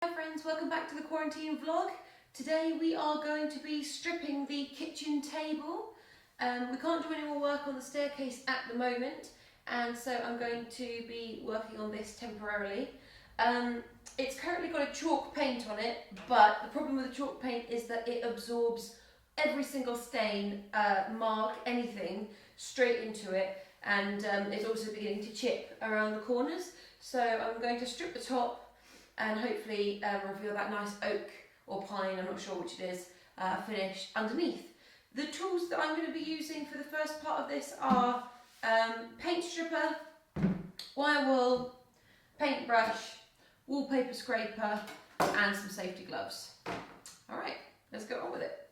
Hi friends, welcome back to the quarantine vlog. Today we are going to be stripping the kitchen table. We can't do any more work on the staircase at the moment, and so I'm going to be working on this temporarily. It's currently got a chalk paint on it, but the problem with the chalk paint is that it absorbs every single stain, mark, anything straight into it, and it's also beginning to chip around the corners. So I'm going to strip the top and hopefully reveal that nice oak or pine, I'm not sure which it is, finish underneath. The tools that I'm going to be using for the first part of this are paint stripper, wire wool, paintbrush, wallpaper scraper and some safety gloves. Alright, let's go on with it.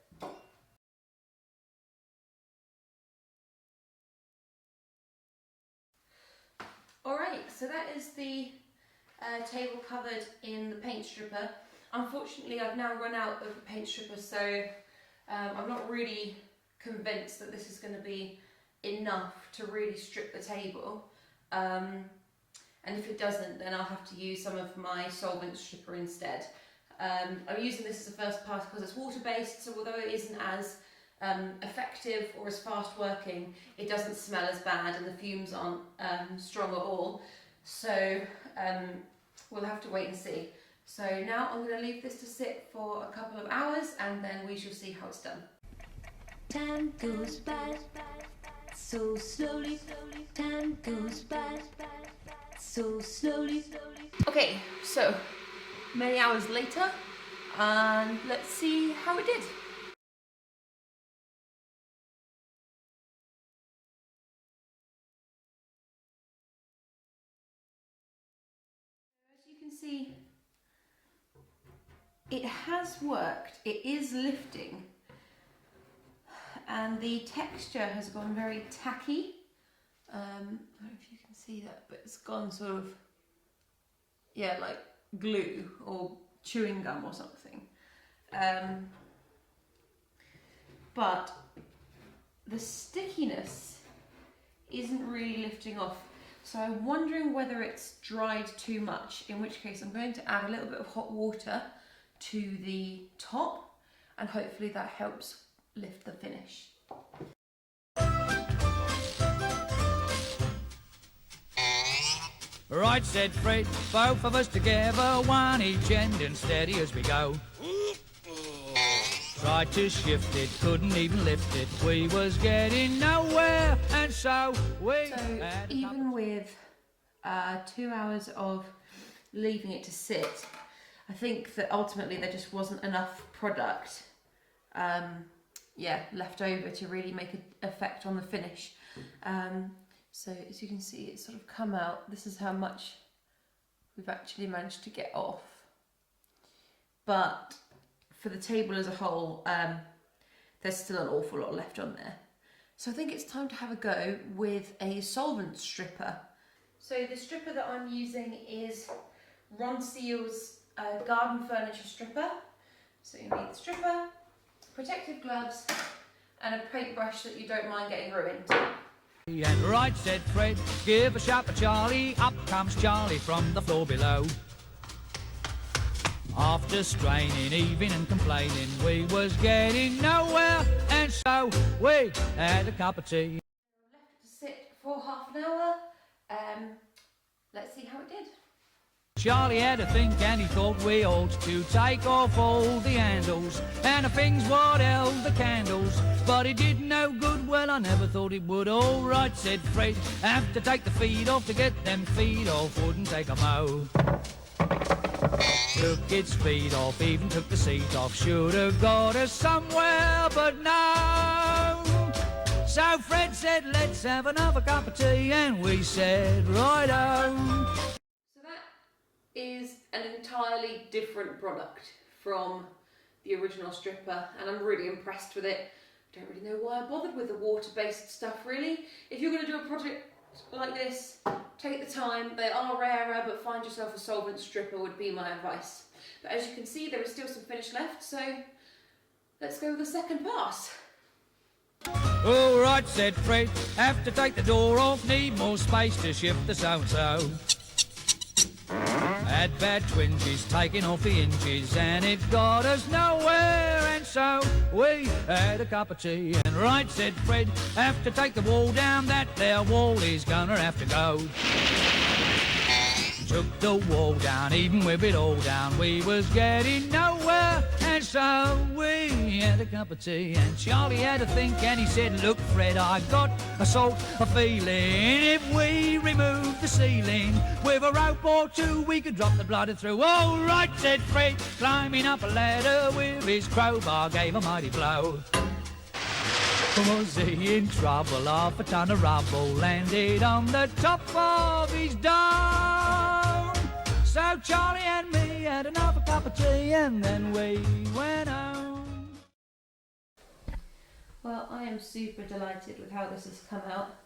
Alright, so that is the table covered in the paint stripper. Unfortunately, I've now run out of the paint stripper, so I'm not really convinced that this is going to be enough to really strip the table. And if it doesn't, then I'll have to use some of my solvent stripper instead. I'm using this as a first pass because it's water-based, so although it isn't as effective or as fast working, it doesn't smell as bad and the fumes aren't strong at all. So we'll have to wait and see. So now I'm going to leave this to sit for a couple of hours and then we shall see how it's done. Time goes by so slowly. Time goes by so slowly. Okay, so many hours later, and let's see how it did. As you can see, it has worked. It is lifting, and the texture has gone very tacky. I don't know if you can see that, but it's gone sort of, yeah, like glue or chewing gum or something. But the stickiness isn't really lifting off. So I'm wondering whether it's dried too much, in which case I'm going to add a little bit of hot water to the top and hopefully that helps lift the finish. Right, said Fred, both of us together, one each end and steady as we go. Tried to shift it, couldn't even lift it, we was getting nowhere, and so we... So even with 2 hours of leaving it to sit, I think that ultimately there just wasn't enough product left over to really make an effect on the finish. So as you can see, it's sort of come out. This is how much we've actually managed to get off. But for the table as a whole, there's still an awful lot left on there. So I think it's time to have a go with a solvent stripper. So the stripper that I'm using is Ron Seal's garden furniture stripper. So you need the stripper, protective gloves, and a paintbrush that you don't mind getting ruined. And right, said Fred, give a shout for Charlie, up comes Charlie from the floor below. After straining, even and complaining, we was getting nowhere, and so we had a cup of tea. Left it to sit for half an hour. Let's see how it did. Charlie had a think and he thought we ought to take off all the handles and the things what held the candles, but it did no good. Well, I never thought it would. All right, said Fred, have to take the feet off to get them feet off, wouldn't take a mo. Took its feet off, even took the seat off, should have got us somewhere, but no. So Fred said, let's have another cup of tea, and we said, righto. Is an entirely different product from the original stripper, and I'm really impressed with it. I don't really know why I bothered with the water-based stuff, really. If you're going to do a project like this, take the time. They are rarer, but find yourself a solvent stripper would be my advice. But as you can see, there is still some finish left, so let's go with the second pass. All right, said Fred, have to take the door off, need more space to shift the so-and-so. Had bad twinges, taking off the hinges, and it got us nowhere. And so we had a cup of tea, and right said Fred, have to take the wall down, that there wall is gonna have to go. Took the wall down, even with it all down, we was getting nowhere. And so we had a cup of tea, and Charlie had a think, and he said, look Fred, I got a sort of feeling, if we remove the ceiling with a rope or two, we could drop the bladder through. All right, said Fred, climbing up a ladder with his crowbar, gave a mighty blow. Was he in trouble? Half a ton of rubble landed on the top of his dome. So Charlie and me had another cup of tea, and then we went home. Well, I am super delighted with how this has come out.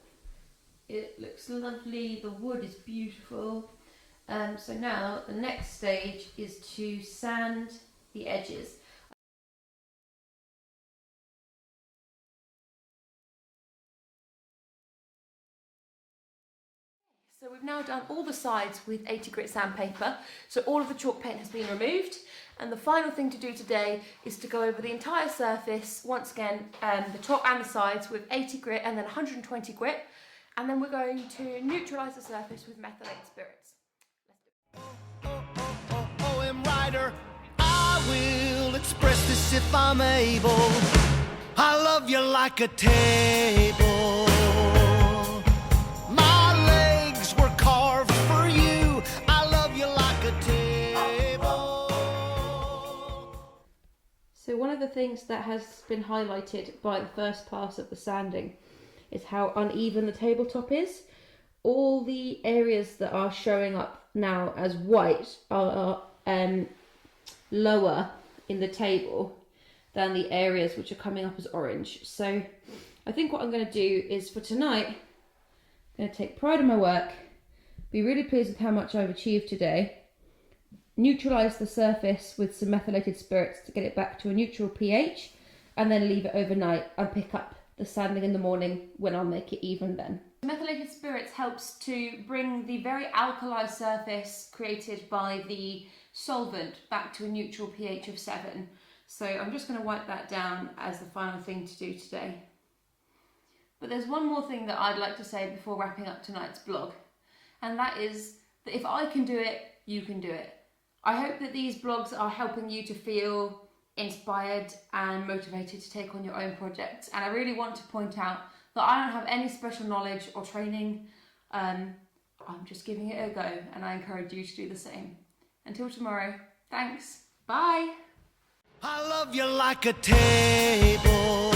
It looks lovely, the wood is beautiful. So now the next stage is to sand the edges. So we've now done all the sides with 80 grit sandpaper, so all of the chalk paint has been removed, and the final thing to do today is to go over the entire surface, once again, the top and the sides with 80 grit and then 120 grit, and then we're going to neutralise the surface with methylated spirits. Poem writer, I will express this if I'm able. I love you like a table. So one of the things that has been highlighted by the first pass of the sanding is how uneven the tabletop is. All the areas that are showing up now as white are lower in the table than the areas which are coming up as orange. So I think what I'm going to do is, for tonight, I'm going to take pride in my work, be really pleased with how much I've achieved today, neutralise the surface with some methylated spirits to get it back to a neutral pH, and then leave it overnight and pick up the sanding in the morning when I'll make it even then. Methylated spirits helps to bring the very alkali surface created by the solvent back to a neutral pH of 7. So I'm just going to wipe that down as the final thing to do today. But there's one more thing that I'd like to say before wrapping up tonight's vlog, and that is that if I can do it, you can do it. I hope that these vlogs are helping you to feel inspired and motivated to take on your own projects. And I really want to point out that I don't have any special knowledge or training. I'm just giving it a go, and I encourage you to do the same. Until tomorrow, thanks, bye. I love you like a table.